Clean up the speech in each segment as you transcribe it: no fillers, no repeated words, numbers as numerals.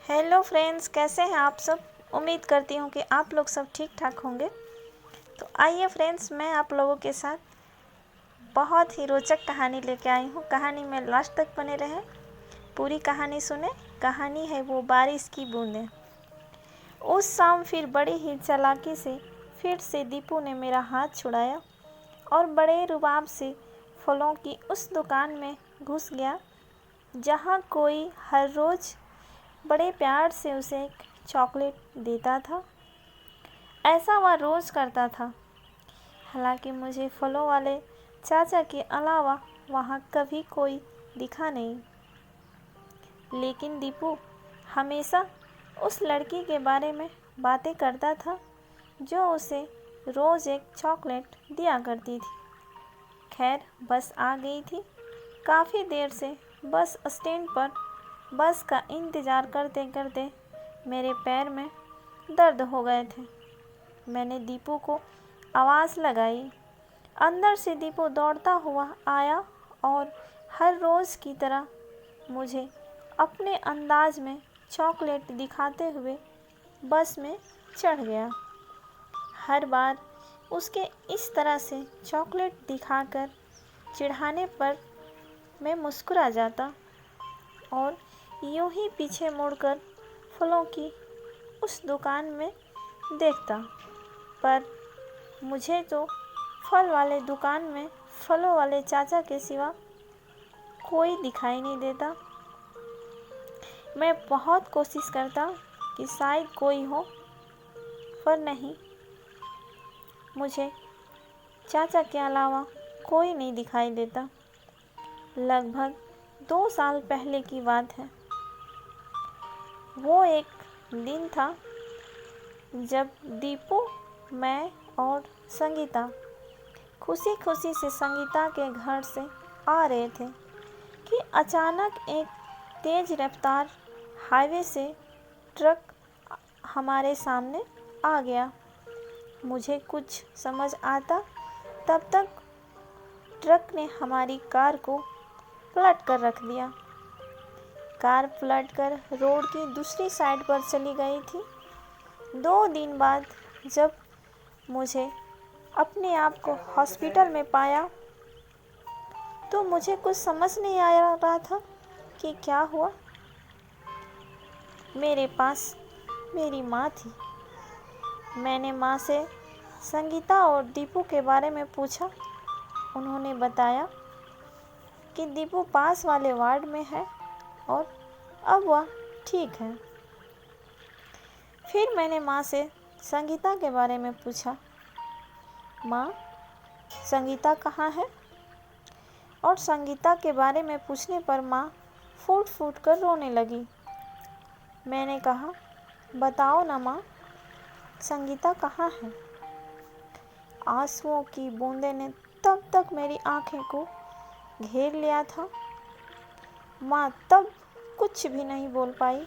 Hello friends, कैसे हैं आप सब। उम्मीद करती हूँ कि आप लोग सब ठीक ठाक होंगे। तो आइए फ्रेंड्स, मैं आप लोगों के साथ बहुत ही रोचक कहानी लेके आई हूँ। कहानी में लास्ट तक बने रहें, पूरी कहानी सुने। कहानी है वो बारिश की बूंदें। उस शाम फिर बड़ी ही चालाकी से फिर से दीपू ने मेरा हाथ छुड़ाया और बड़े रुबाब से फलों की उस दुकान में घुस गया जहाँ कोई हर रोज़ बड़े प्यार से उसे एक चॉकलेट देता था। ऐसा वह रोज़ करता था। हालांकि मुझे फलों वाले चाचा के अलावा वहाँ कभी कोई दिखा नहीं, लेकिन दीपू हमेशा उस लड़की के बारे में बातें करता था जो उसे रोज़ एक चॉकलेट दिया करती थी। खैर, बस आ गई थी। काफ़ी देर से बस स्टैंड पर बस का इंतज़ार करते करते मेरे पैर में दर्द हो गए थे। मैंने दीपू को आवाज़ लगाई। अंदर से दीपू दौड़ता हुआ आया और हर रोज़ की तरह मुझे अपने अंदाज में चॉकलेट दिखाते हुए बस में चढ़ गया। हर बार उसके इस तरह से चॉकलेट दिखाकर चिढ़ाने पर मैं मुस्कुरा जाता और यूं ही पीछे मुड़कर फलों की उस दुकान में देखता। पर मुझे तो फल वाले दुकान में फलों वाले चाचा के सिवा कोई दिखाई नहीं देता। मैं बहुत कोशिश करता कि शायद कोई हो, पर नहीं, मुझे चाचा के अलावा कोई नहीं दिखाई देता। लगभग 2 साल पहले की बात है। वो एक दिन था जब दीपू, मैं और संगीता खुशी खुशी से संगीता के घर से आ रहे थे कि अचानक एक तेज़ रफ्तार हाईवे से ट्रक हमारे सामने आ गया। मुझे कुछ समझ आता तब तक ट्रक ने हमारी कार को पलट कर रख दिया। कार पलटकर रोड की दूसरी साइड पर चली गई थी। 2 दिन बाद जब मुझे अपने आप को हॉस्पिटल में पाया तो मुझे कुछ समझ नहीं आ रहा था कि क्या हुआ। मेरे पास मेरी माँ थी। मैंने माँ से संगीता और दीपू के बारे में पूछा। उन्होंने बताया कि दीपू पास वाले वार्ड में है और अब वह ठीक है। फिर मैंने माँ से संगीता के बारे में पूछा। माँ, संगीता कहाँ है? और संगीता के बारे में पूछने पर माँ फूट फूट कर रोने लगी। मैंने कहा, बताओ ना माँ, संगीता कहाँ है? आंसुओं की बूंदें ने तब तक मेरी आंखें को घेर लिया था। माँ तब कुछ भी नहीं बोल पाई।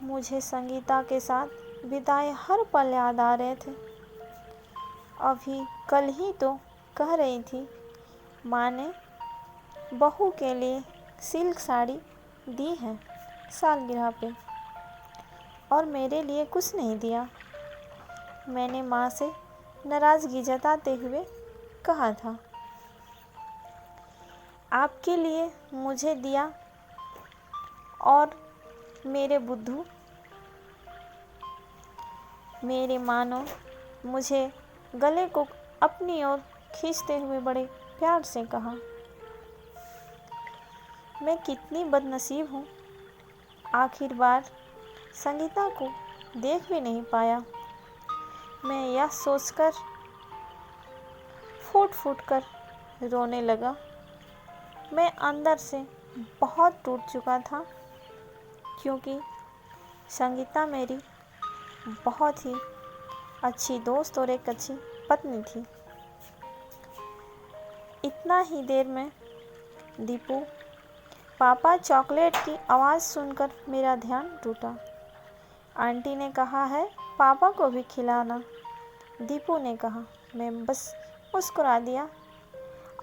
मुझे संगीता के साथ बिताए हर पल याद आ रहे थे। अभी कल ही तो कह रही थी माँ ने बहू के लिए सिल्क साड़ी दी है सालगिरह पे, और मेरे लिए कुछ नहीं दिया। मैंने माँ से नाराज़गी जताते हुए कहा था, आपके लिए मुझे दिया और मेरे बुद्धू, मेरे मानो मुझे गले को अपनी ओर खींचते हुए बड़े प्यार से कहा। मैं कितनी बदनसीब हूँ, आखिर बार संगीता को देख भी नहीं पाया। मैं यह सोचकर फूट फूट कर रोने लगा। मैं अंदर से बहुत टूट चुका था, क्योंकि संगीता मेरी बहुत ही अच्छी दोस्त और एक अच्छी पत्नी थी। इतना ही देर में दीपू, पापा, चॉकलेट की आवाज़ सुनकर मेरा ध्यान टूटा। आंटी ने कहा है पापा को भी खिलाना, दीपू ने कहा। मैं बस मुस्कुरा दिया।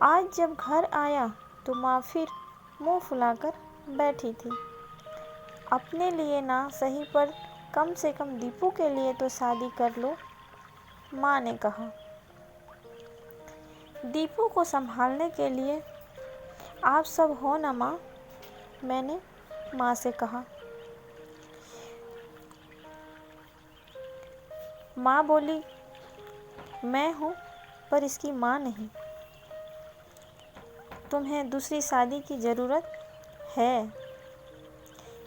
आज जब घर आया तो माँ फिर मुंह फुलाकर बैठी थी। अपने लिए ना सही पर कम से कम दीपू के लिए तो शादी कर लो, माँ ने कहा। दीपू को संभालने के लिए आप सब हो ना माँ, मैंने माँ से कहा। माँ बोली, मैं हूँ पर इसकी माँ नहीं। तुम्हें दूसरी शादी की ज़रूरत है।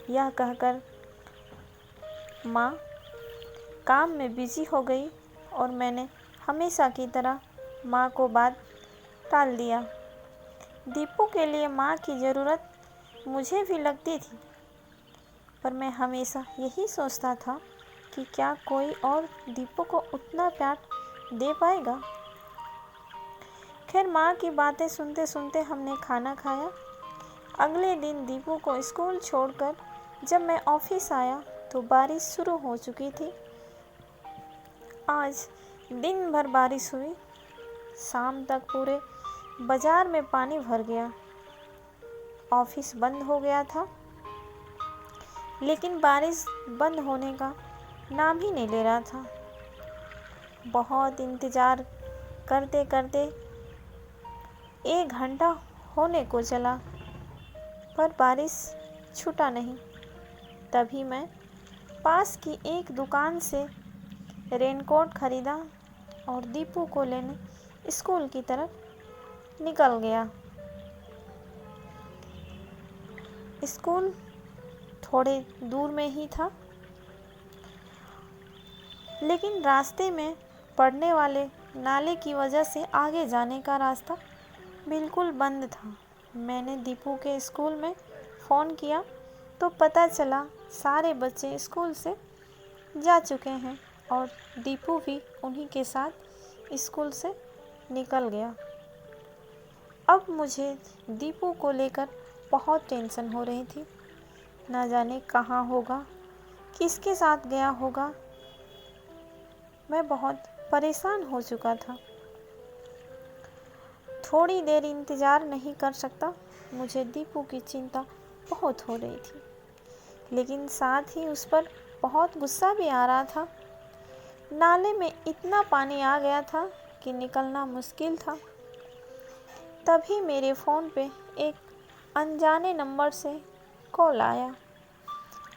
यह कहकर माँ काम में बिजी हो गई और मैंने हमेशा की तरह माँ को बात टाल दिया। दीपू के लिए माँ की ज़रूरत मुझे भी लगती थी, पर मैं हमेशा यही सोचता था कि क्या कोई और दीपू को उतना प्यार दे पाएगा। खैर, माँ की बातें सुनते सुनते हमने खाना खाया। अगले दिन दीपू को स्कूल छोड़कर जब मैं ऑफिस आया तो बारिश शुरू हो चुकी थी। आज दिन भर बारिश हुई। शाम तक पूरे बाजार में पानी भर गया। ऑफिस बंद हो गया था, लेकिन बारिश बंद होने का नाम ही नहीं ले रहा था। बहुत इंतज़ार करते करते 1 घंटा होने को चला, पर बारिश छूटा नहीं। तभी मैं पास की एक दुकान से रेनकोट खरीदा और दीपू को लेने स्कूल की तरफ निकल गया। स्कूल थोड़े दूर में ही था, लेकिन रास्ते में पड़ने वाले नाले की वजह से आगे जाने का रास्ता बिल्कुल बंद था। मैंने दीपू के स्कूल में फ़ोन किया तो पता चला सारे बच्चे स्कूल से जा चुके हैं और दीपू भी उन्हीं के साथ स्कूल से निकल गया। अब मुझे दीपू को लेकर बहुत टेंशन हो रही थी। ना जाने कहाँ होगा, किसके साथ गया होगा। मैं बहुत परेशान हो चुका था। थोड़ी देर इंतज़ार नहीं कर सकता। मुझे दीपू की चिंता बहुत हो रही थी, लेकिन साथ ही उस पर बहुत गुस्सा भी आ रहा था। नाले में इतना पानी आ गया था कि निकलना मुश्किल था। तभी मेरे फ़ोन पे एक अनजाने नंबर से कॉल आया।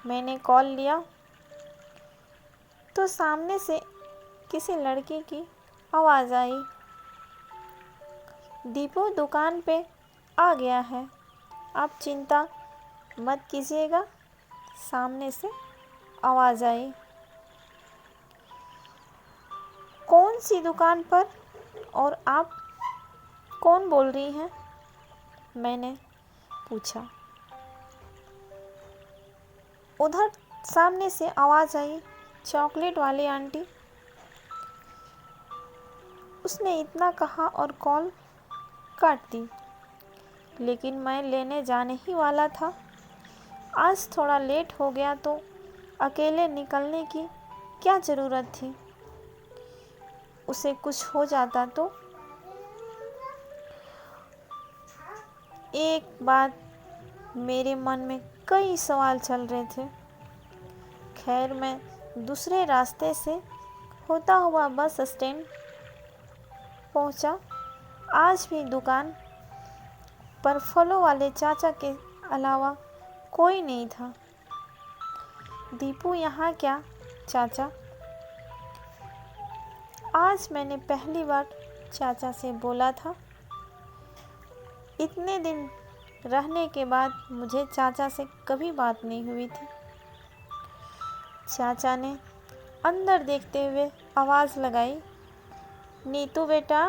मैंने कॉल लिया तो सामने से किसी लड़के की आवाज़ आई, दीपू दुकान पे आ गया है, आप चिंता मत कीजिएगा। सामने से आवाज़ आई। कौन सी दुकान पर और आप कौन बोल रही हैं? मैंने पूछा। उधर सामने से आवाज़ आई, चॉकलेट वाली आंटी। उसने इतना कहा और कॉल काट दी, लेकिन मैं लेने जाने ही वाला था। आज थोड़ा लेट हो गया तो अकेले निकलने की क्या ज़रूरत थी। उसे कुछ हो जाता तो। एक बात मेरे मन में कई सवाल चल रहे थे। खैर, मैं दूसरे रास्ते से होता हुआ बस स्टैंड पहुंचा। आज भी दुकान पर फलों वाले चाचा के अलावा कोई नहीं था। दीपू यहाँ क्या चाचा? आज मैंने पहली बार चाचा से बोला था। इतने दिन रहने के बाद मुझे चाचा से कभी बात नहीं हुई थी। चाचा ने अंदर देखते हुए आवाज़ लगाई, नीतू बेटा,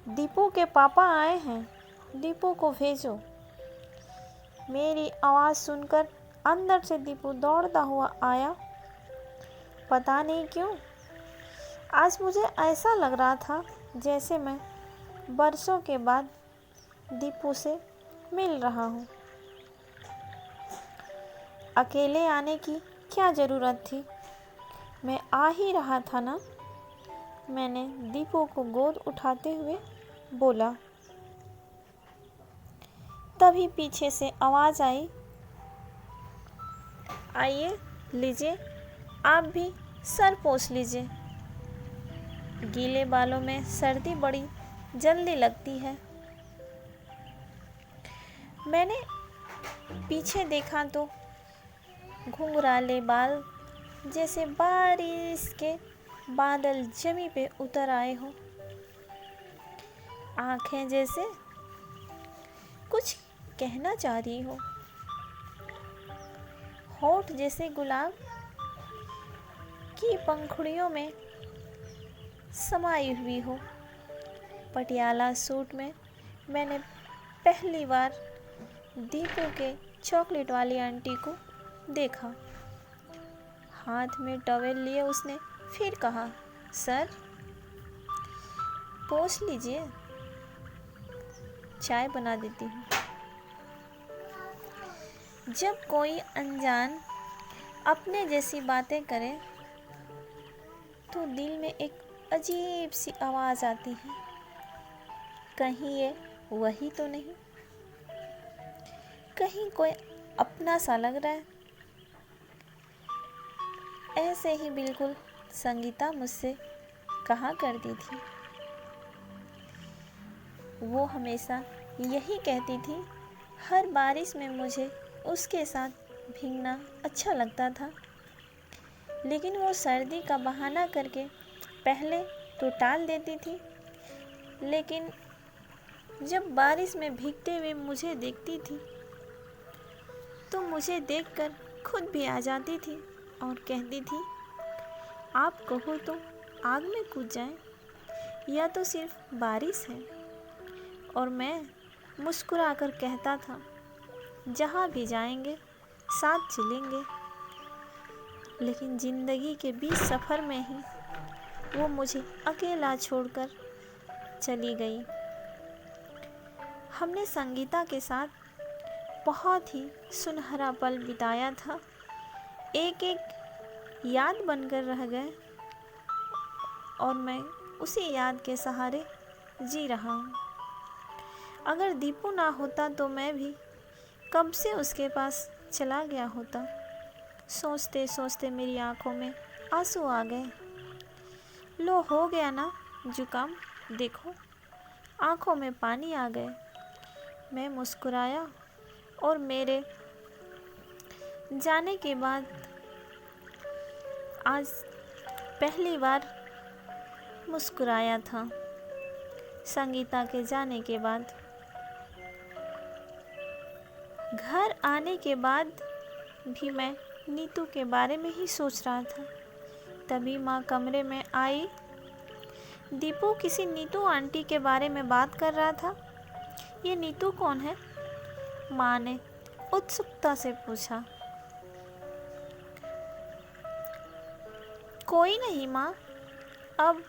दीपू के पापा आए हैं, दीपू को भेजो। मेरी आवाज़ सुनकर अंदर से दीपू दौड़ता हुआ आया। पता नहीं क्यों आज मुझे ऐसा लग रहा था जैसे मैं बरसों के बाद दीपू से मिल रहा हूँ। अकेले आने की क्या ज़रूरत थी? मैं आ ही रहा था ना। मैंने दीपू को गोद उठाते हुए बोला। तभी पीछे से आवाज़ आई, आइए, लीजिए, आप भी सर पोंछ लीजिए। गीले बालों में सर्दी बड़ी जल्दी लगती है। मैंने पीछे देखा तो घुंघराले बाल जैसे बारिश के बादल जमी पे उतर आए हो। आंखें जैसे कुछ कहना चाह रही हो। होठ जैसे गुलाब की पंखुड़ियों में समाई हुई हो। पटियाला सूट में मैंने पहली बार दीपू के चॉकलेट वाली आंटी को देखा। हाथ में टॉवेल लिए उसने फिर कहा, सर पोंछ लीजिए, चाय बना देती हूँ। जब कोई अनजान अपने जैसी बातें करे तो दिल में एक अजीब सी आवाज़ आती है, कहीं ये वही तो नहीं, कहीं कोई अपना सा लग रहा है। ऐसे ही बिल्कुल संगीता मुझसे कहा करती थी। वो हमेशा यही कहती थी, हर बारिश में मुझे उसके साथ भीगना अच्छा लगता था। लेकिन वो सर्दी का बहाना करके पहले तो टाल देती थी, लेकिन जब बारिश में भीगते हुए मुझे देखती थी तो मुझे देखकर खुद भी आ जाती थी और कहती थी, आप कहो तो आग में कूद जाएं, या तो सिर्फ बारिश है। और मैं मुस्कुराकर कहता था, जहाँ भी जाएंगे साथ चलेंगे। लेकिन ज़िंदगी के बीच सफ़र में ही वो मुझे अकेला छोड़कर चली गई। हमने संगीता के साथ बहुत ही सुनहरा पल बिताया था। एक एक याद बनकर रह गए और मैं उसी याद के सहारे जी रहा हूँ। अगर दीपू ना होता तो मैं भी कब से उसके पास चला गया होता। सोचते सोचते मेरी आंखों में आंसू आ गए। लो हो गया ना जुकाम, देखो आंखों में पानी आ गए। मैं मुस्कुराया और मेरे जाने के बाद आज पहली बार मुस्कुराया था। संगीता के जाने के बाद, घर आने के बाद भी मैं नीतू के बारे में ही सोच रहा था। तभी माँ कमरे में आई। दीपू किसी नीतू आंटी के बारे में बात कर रहा था। ये नीतू कौन है? माँ ने उत्सुकता से पूछा। कोई नहीं माँ, अब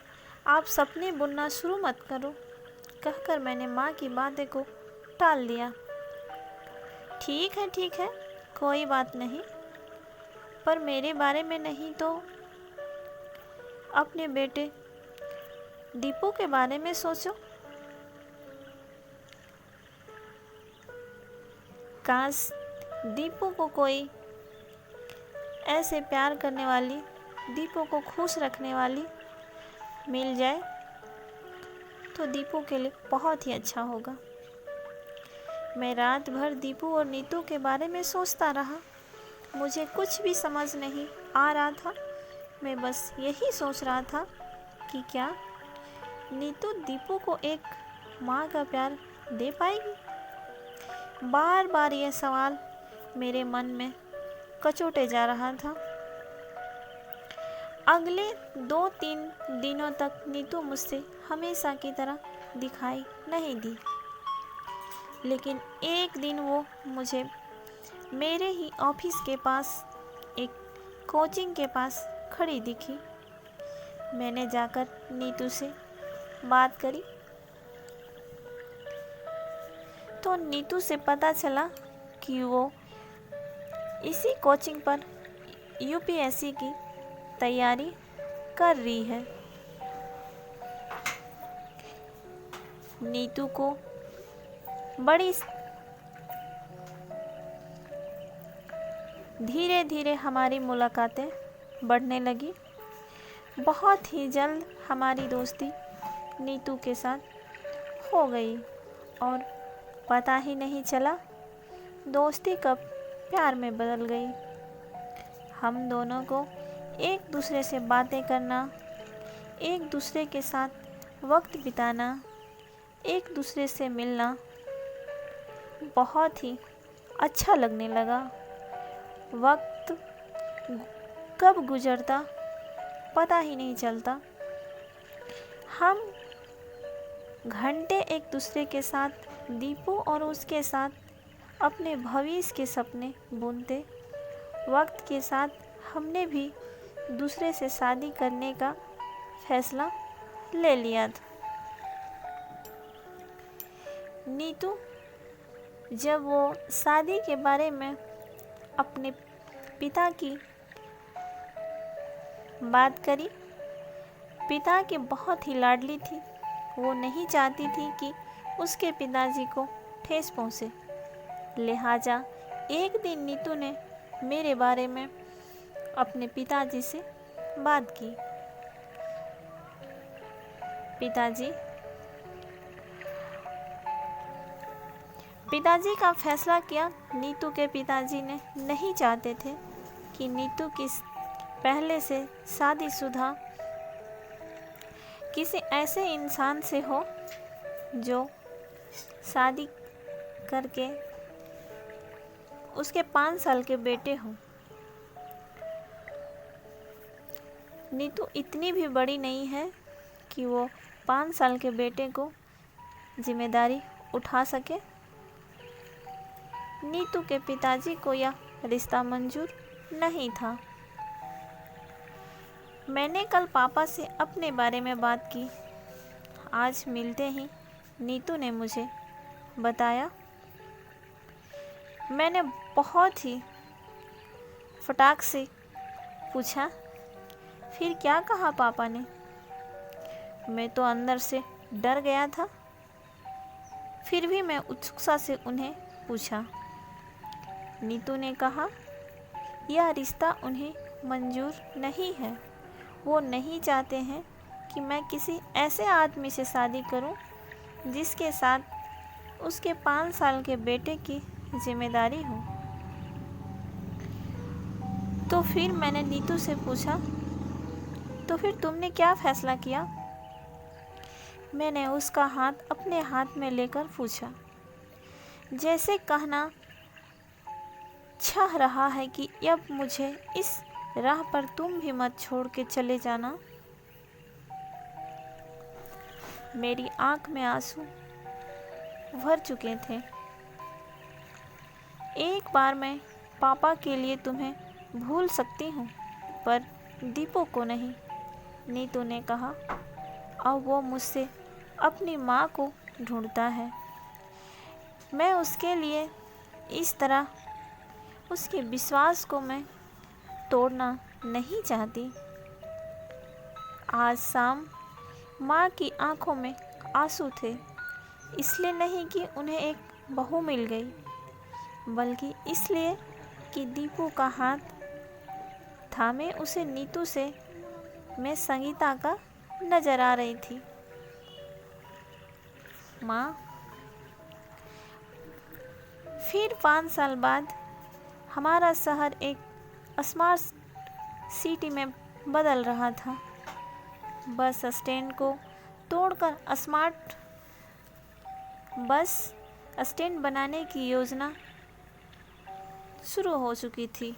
आप सपने बुनना शुरू मत करो, कहकर मैंने माँ की बातें को टाल दिया। ठीक है, कोई बात नहीं, पर मेरे बारे में नहीं तो अपने बेटे दीपू के बारे में सोचो। काश दीपू को कोई ऐसे प्यार करने वाली, दीपू को खुश रखने वाली मिल जाए तो दीपू के लिए बहुत ही अच्छा होगा। मैं रात भर दीपू और नीतू के बारे में सोचता रहा। मुझे कुछ भी समझ नहीं आ रहा था। मैं बस यही सोच रहा था कि क्या नीतू दीपू को एक माँ का प्यार दे पाएगी। बार बार यह सवाल मेरे मन में कचोटे जा रहा था। अगले 2-3 दिनों तक नीतू मुझसे हमेशा की तरह दिखाई नहीं दी, लेकिन एक दिन वो मुझे मेरे ही ऑफिस के पास एक कोचिंग के पास खड़ी दिखी। मैंने जाकर नीतू से बात करी तो नीतू से पता चला कि वो इसी कोचिंग पर यूपीएससी की तैयारी कर रही है। नीतू को धीरे धीरे हमारी मुलाकातें बढ़ने लगी। बहुत ही जल्द हमारी दोस्ती नीतू के साथ हो गई और पता ही नहीं चला दोस्ती कब प्यार में बदल गई। हम दोनों को एक दूसरे से बातें करना, एक दूसरे के साथ वक्त बिताना, एक दूसरे से मिलना बहुत ही अच्छा लगने लगा। वक्त कब गुजरता पता ही नहीं चलता। हम घंटे एक दूसरे के साथ दीपू और उसके साथ अपने भविष्य के सपने बुनते। वक्त के साथ हमने भी दूसरे से शादी करने का फैसला ले लिया था। नीतू जब वो शादी के बारे में अपने पिता की बात करी, पिता की बहुत ही लाडली थी। वो नहीं चाहती थी कि उसके पिताजी को ठेस पहुँचे। लिहाजा एक दिन नीतू ने मेरे बारे में अपने पिताजी से बात की। पिताजी का फैसला किया। नीतू के पिताजी ने नहीं चाहते थे कि नीतू की पहले से शादीशुदा किसी ऐसे इंसान से हो जो शादी करके उसके 5 साल के बेटे हों। नीतू इतनी भी बड़ी नहीं है कि वो 5 साल के बेटे को जिम्मेदारी उठा सके। नीतू के पिताजी को यह रिश्ता मंजूर नहीं था। मैंने कल पापा से अपने बारे में बात की। आज मिलते ही नीतू ने मुझे बताया। मैंने बहुत ही फटाक से पूछा, फिर क्या कहा पापा ने? मैं तो अंदर से डर गया था। फिर भी मैं उत्सुकता से उन्हें पूछा। नीतू ने कहा, यह रिश्ता उन्हें मंजूर नहीं है। वो नहीं चाहते हैं कि मैं किसी ऐसे आदमी से शादी करूं जिसके साथ उसके 5 साल के बेटे की जिम्मेदारी हो। तो फिर मैंने नीतू से पूछा, तो फिर तुमने क्या फैसला किया? मैंने उसका हाथ अपने हाथ में लेकर पूछा, जैसे कहना चाह रहा है कि अब मुझे इस राह पर तुम भी मत छोड़ के चले जाना। मेरी आंख में आंसू भर चुके थे। एक बार मैं पापा के लिए तुम्हें भूल सकती हूँ, पर दीपू को नहीं, नीतू ने कहा। अब वो मुझसे अपनी माँ को ढूंढता है। मैं उसके लिए इस तरह उसके विश्वास को मैं तोड़ना नहीं चाहती। आज शाम माँ की आंखों में आंसू थे, इसलिए नहीं कि उन्हें एक बहू मिल गई, बल्कि इसलिए कि दीपू का हाथ थामे उसे नीतू से मैं संगीता का नजर आ रही थी। माँ, फिर 5 साल बाद हमारा शहर एक स्मार्ट सिटी में बदल रहा था। बस स्टैंड को तोड़कर स्मार्ट बस स्टैंड बनाने की योजना शुरू हो चुकी थी।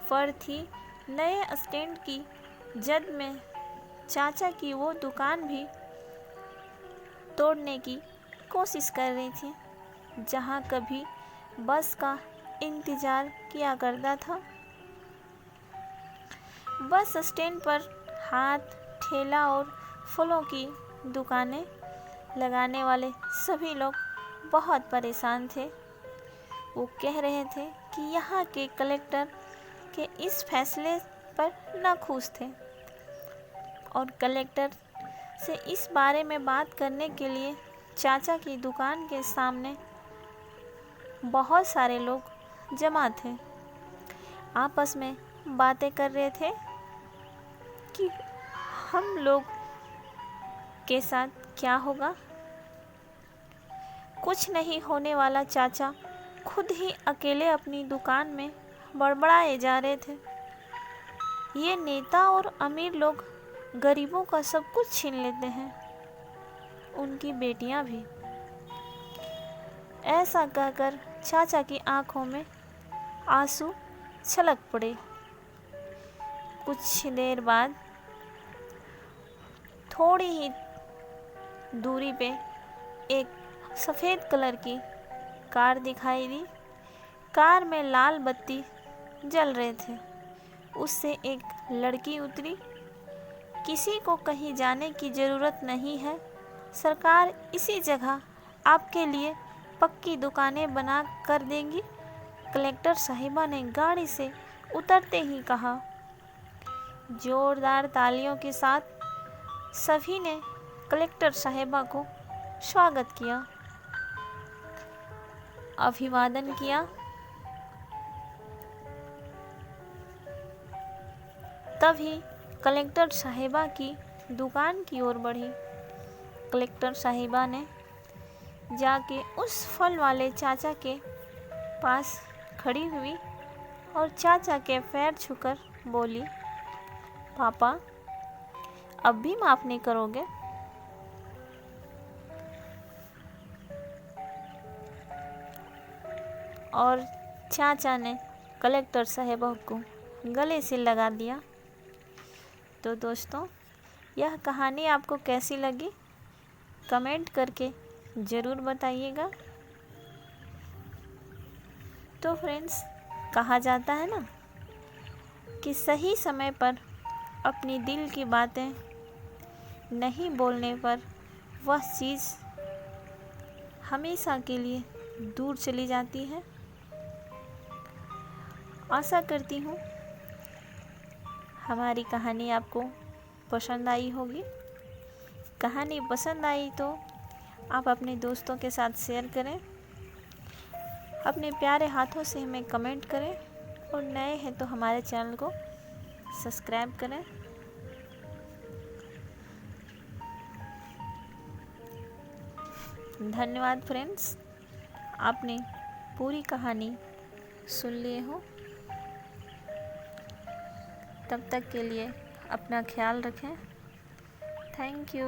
पर थी नए स्टैंड की जद में चाचा की वो दुकान भी तोड़ने की कोशिश कर रही थी, जहाँ कभी बस का इंतज़ार किया करता था। बस स्टैंड पर हाथ ठेला और फलों की दुकानें लगाने वाले सभी लोग बहुत परेशान थे। वो कह रहे थे कि यहाँ के कलेक्टर के इस फैसले पर नाखुश थे और कलेक्टर से इस बारे में बात करने के लिए चाचा की दुकान के सामने बहुत सारे लोग जमा थे। आपस में बातें कर रहे थे कि हम लोग के साथ क्या होगा। कुछ नहीं होने वाला चाचा खुद ही अकेले अपनी दुकान में बड़बड़ाए जा रहे थे। ये नेता और अमीर लोग गरीबों का सब कुछ छीन लेते हैं, उनकी बेटियां भी। ऐसा कहकर चाचा की आंखों में आंसू छलक पड़े। कुछ देर बाद थोड़ी ही दूरी पे एक सफ़ेद कलर की कार दिखाई दी। कार में लाल बत्ती जल रहे थे। उससे एक लड़की उतरी। किसी को कहीं जाने की ज़रूरत नहीं है, सरकार इसी जगह आपके लिए पक्की दुकानें बना कर देंगी, कलेक्टर साहिबा ने गाड़ी से उतरते ही कहा। जोरदार तालियों के साथ सभी ने कलेक्टर साहिबा को स्वागत किया, अभिवादन किया। तभी कलेक्टर साहिबा की दुकान की ओर बढ़ी। कलेक्टर साहिबा ने जाके उस फल वाले चाचा के पास खड़ी हुई और चाचा के पैर छूकर बोली, पापा अब भी माफ़ नहीं करोगे? और चाचा ने कलेक्टर साहिबा को गले से लगा दिया। तो दोस्तों, यह कहानी आपको कैसी लगी कमेंट करके ज़रूर बताइएगा। तो फ्रेंड्स, कहा जाता है ना कि सही समय पर अपनी दिल की बातें नहीं बोलने पर वह चीज़ हमेशा के लिए दूर चली जाती है। आशा करती हूँ हमारी कहानी आपको पसंद आई होगी। कहानी पसंद आई तो आप अपने दोस्तों के साथ शेयर करें, अपने प्यारे हाथों से हमें कमेंट करें और नए हैं तो हमारे चैनल को सब्सक्राइब करें। धन्यवाद फ्रेंड्स, आपने पूरी कहानी सुन लिए हो। तब तक के लिए अपना ख्याल रखें। Thank you.